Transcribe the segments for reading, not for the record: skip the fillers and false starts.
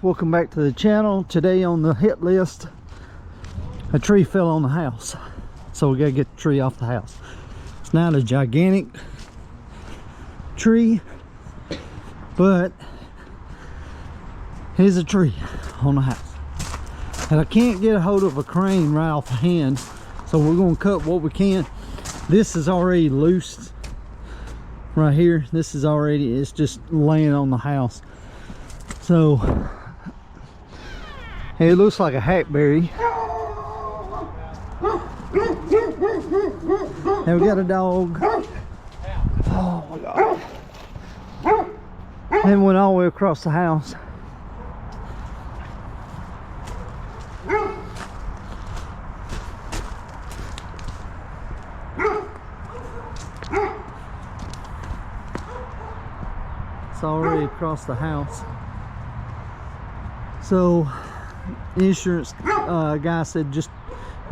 Welcome back to the channel. Today on the hit list, a tree fell on the house, so we gotta get the tree off the house. It's not a gigantic tree, but here's a tree on the house, and I can't get a hold of a crane right off the hand, so we're gonna cut what we can. This is already loose right here. This is already, it's just laying on the house. So it looks like a hackberry. And we got a dog. Oh my God. And went all the way across the house. It's already across the house. So the insurance guy said just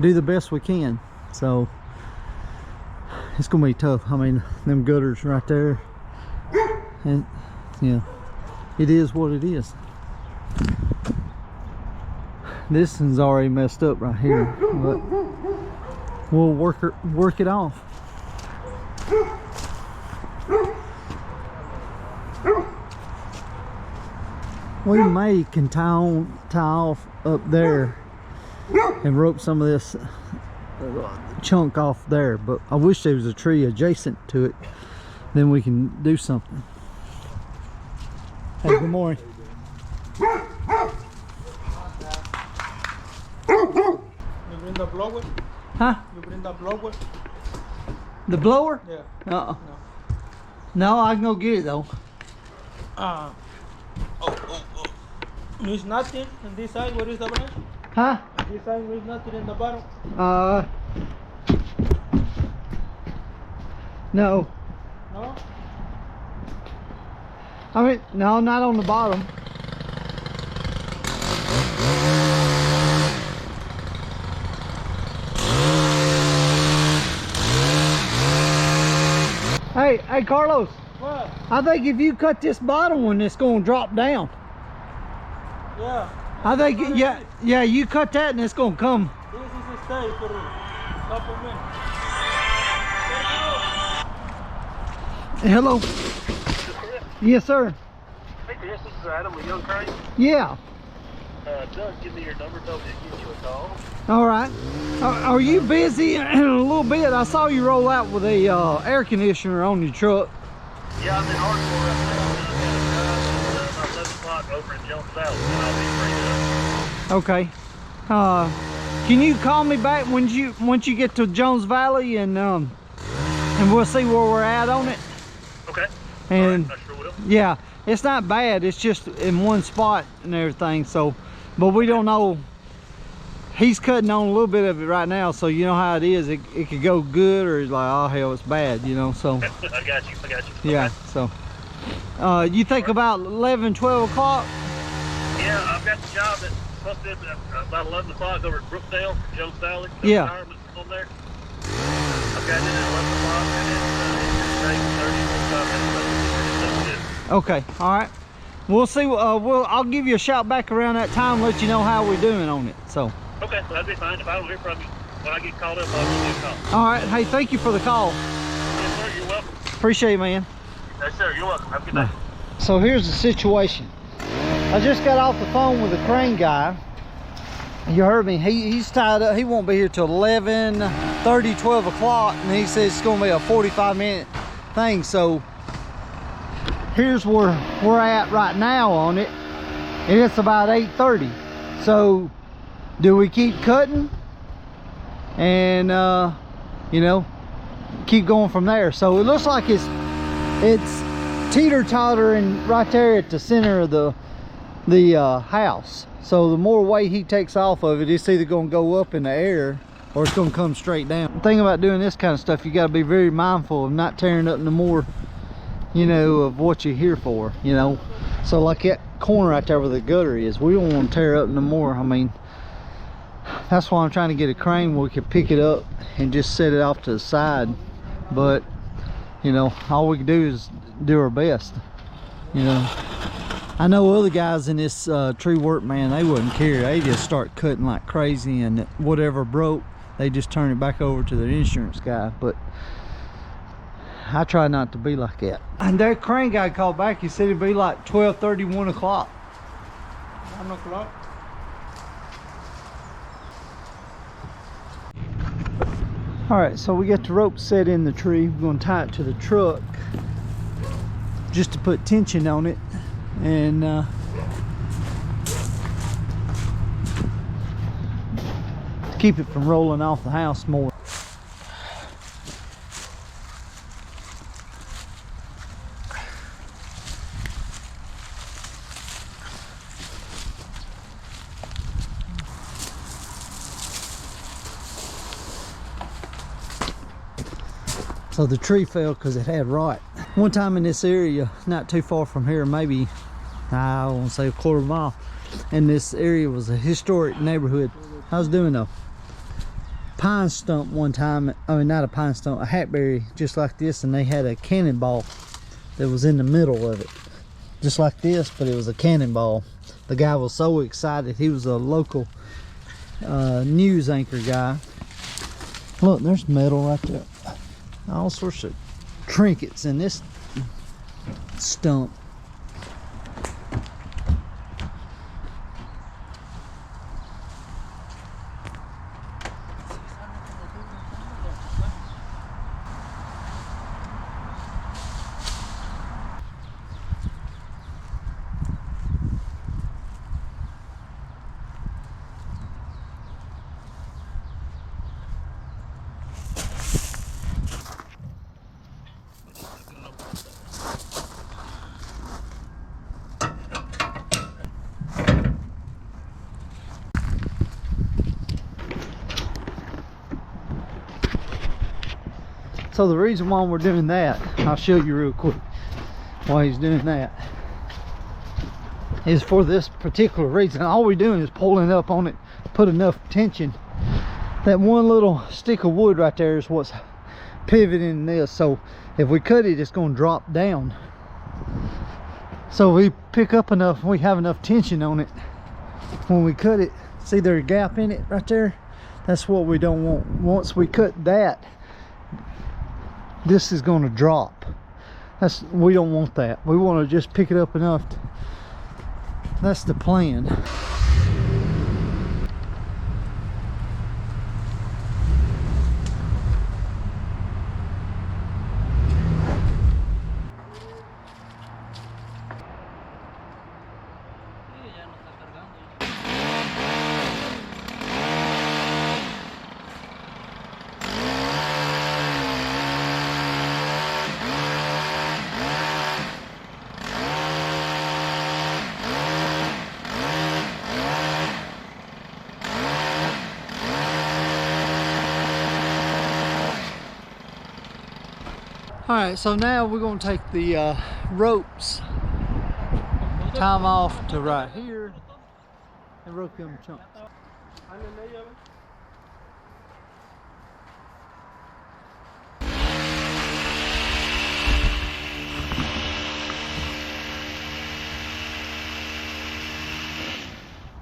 do the best we can. So it's gonna be tough. I mean, them gutters right there, and yeah, it is what it is. This one's already messed up right here, but we'll work it off. We may can tie off up there and rope some of this chunk off there, but I wish there was a tree adjacent to it, then we can do something. Hey, good morning. You bring the blower? Huh? You bring the blower? The blower? Yeah. No, I can go get it though. There's nothing on this side. Where is the branch? Huh? This side, there is nothing in the bottom. No. No? I mean, no, not on the bottom. Hey, Carlos. What? I think if you cut this bottom one, it's gonna drop down. Yeah. I think, yeah, you cut that and it's gonna come. This is a stay for a couple minutes. Hello. Yes, sir. Hey Chris, this is Adam with Young Crane. Yeah. Doug, give me your number, told me to give you a call. All right. Are you busy in a little bit? I saw you roll out with a air conditioner on your truck. Yeah, I'm in Hartsville right now. About 11 o'clock over in Jones Valley, and I'll be free up. Okay. Can you call me back once you get to Jones Valley, and we'll see where we're at on it. Okay. And right, I sure will. yeah, it's not bad. It's just in one spot and everything. So, but we don't know. He's cutting on a little bit of it right now, so you know how it is. It could go good, or it's like, oh hell, it's bad, you know. So I got you. yeah. Okay. So you think about 11, 12 o'clock? Yeah, I've got the job that's supposed to be about 11 o'clock over at Brookdale, Jones Valley. Yeah. Retirement on there. I've got it at 11 o'clock, and it's 30, 45 minutes. Okay. All right. We'll see. I'll give you a shout back around that time, let you know how we're doing on it. So. Okay, well, that'd be fine. If I don't hear from you when I get called up, I'll give you a call. All right. Hey, thank you for the call. Yes, sir. You're welcome. Appreciate it, man. Yes, sir. You're welcome. Have a good day. So here's the situation. I just got off the phone with the crane guy. You heard me. He's tied up. He won't be here till 11:30, 12 o'clock, and he says it's going to be a 45-minute thing. So here's where we're at right now on it, and it's about 8:30. So do we keep cutting and you know, keep going from there? So it looks like it's teeter-tottering right there at the center of the house. So the more weight he takes off of it, it's either going to go up in the air or it's going to come straight down. The thing about doing this kind of stuff, you got to be very mindful of not tearing up no more, you know, of what you're here for, you know. So like that corner right there where the gutter is, we don't want to tear up no more. I mean, that's why I'm trying to get a crane where we can pick it up and just set it off to the side. But you know, all we can do is do our best, you know. I know other guys in this tree work, man, they wouldn't care. They just start cutting like crazy, and whatever broke, they just turn it back over to their insurance guy. But I try not to be like that. And that crane guy called back. He said it'd be like 12:30, 1 o'clock. 1 o'clock. All right, so we got the rope set in the tree. We're gonna tie it to the truck just to put tension on it, and keep it from rolling off the house more. So the tree fell because it had rot. One time in this area, not too far from here, maybe, I won't say a quarter mile, and this area was a historic neighborhood. I was doing a pine stump one time. I mean, not a pine stump, a hackberry just like this, and they had a cannonball that was in the middle of it. Just like this, but it was a cannonball. The guy was so excited. He was a local news anchor guy. Look, there's metal right there. All sorts of trinkets in this stump. So the reason why we're doing that, I'll show you real quick why he's doing that, is for this particular reason. All we're doing is pulling up on it, put enough tension. That one little stick of wood right there is what's pivoting this. So if we cut it, it's going to drop down. So we pick up enough, we have enough tension on it when we cut it. See there's a gap in it right there? That's what we don't want. Once we cut that, this is going to drop. We don't want that. We want to just pick it up enough. That's the plan. All right, so now we're going to take the ropes, tie them off to right here, and rope them chunks.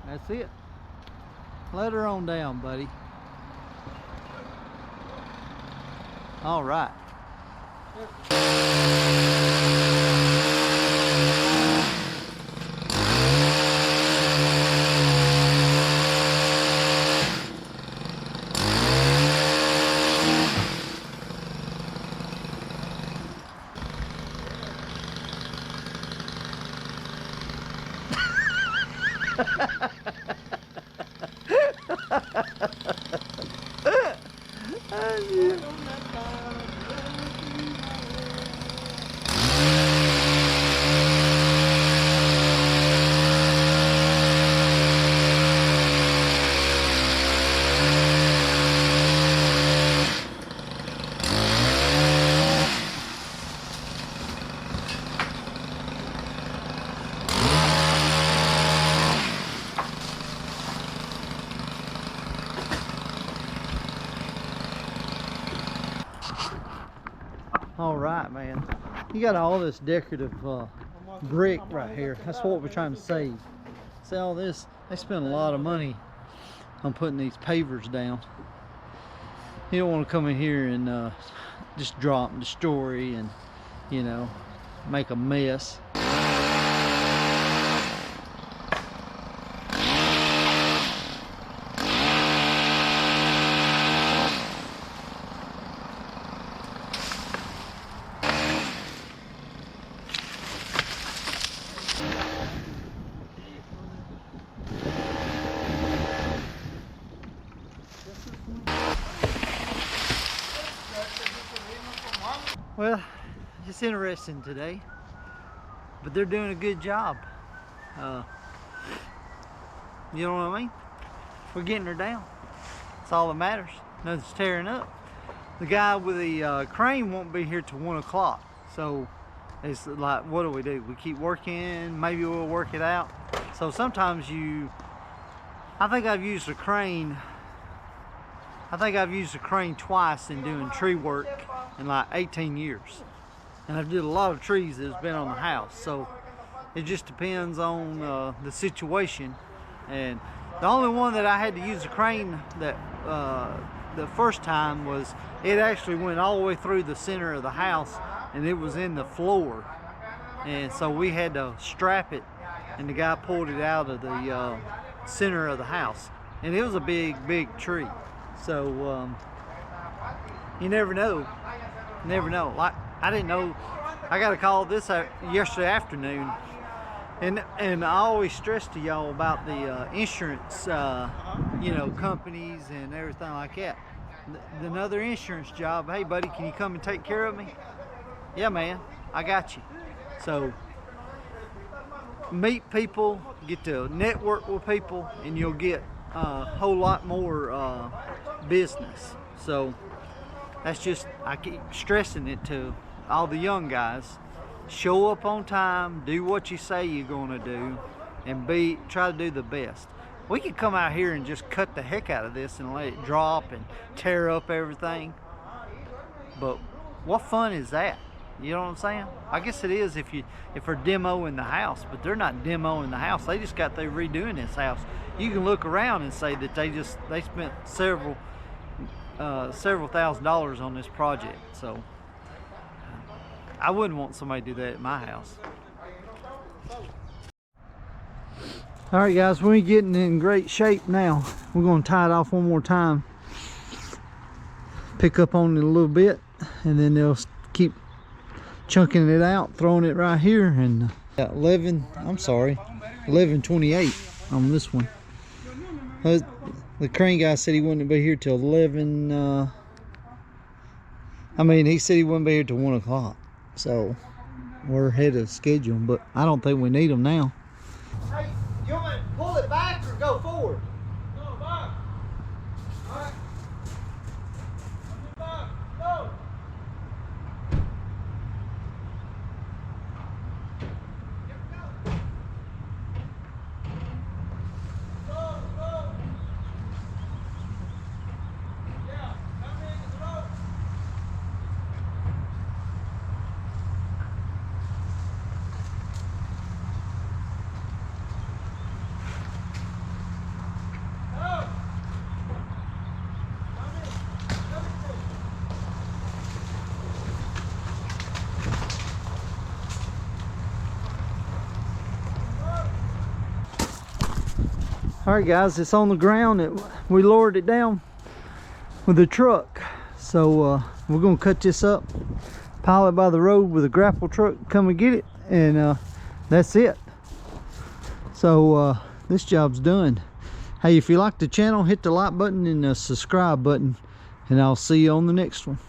That's it. Let her on down, buddy. All right. All right, man. You got all this decorative brick right here. That's what we're trying to save. See all this? They spend a lot of money on putting these pavers down. You don't want to come in here and just drop and destroy and, you know, make a mess. Well, it's interesting today, but they're doing a good job. You know what I mean? We're getting her down. That's all that matters. Nothing's tearing up. The guy with the crane won't be here till 1 o'clock. So it's like, what do? We keep working, maybe we'll work it out. So sometimes I think I've used a crane twice in doing tree work in like 18 years. And I've did a lot of trees that's been on the house. So it just depends on the situation. And the only one that I had to use a crane that the first time was, it actually went all the way through the center of the house and it was in the floor. And so we had to strap it and the guy pulled it out of the center of the house. And it was a big tree. So you never know. Like, I didn't know. I got a call this yesterday afternoon, and I always stress to y'all about the insurance, you know, companies and everything like that. Another insurance job. Hey, buddy, can you come and take care of me? Yeah, man, I got you. So meet people, get to network with people, and you'll get a whole lot more business. So that's just, I keep stressing it to all the young guys. Show up on time, do what you say you're gonna do, and try to do the best. We could come out here and just cut the heck out of this and let it drop and tear up everything, but what fun is that? You know what I'm saying? I guess it is if they're demoing the house, but they're not demoing the house. They just got through redoing this house. You can look around and say that they spent several $1,000s on this project. So I wouldn't want somebody to do that at my house. All right, guys, we're getting in great shape now. We're going to tie it off one more time, pick up on it a little bit, and then they'll keep chunking it out, throwing it right here. And 11:28 on this one. The crane guy said he wouldn't be here till 11. He said he wouldn't be here till 1 o'clock. So we're ahead of schedule, but I don't think we need them now. Hey, you want me to pull it back or go forward? Go back. All right. Back. Go. All right, guys, it's on the ground. We lowered it down with the truck. So we're gonna cut this up, pile it by the road with a grapple truck, come and get it, and that's it. So this job's done. Hey, if you like the channel, hit the like button and the subscribe button, and I'll see you on the next one.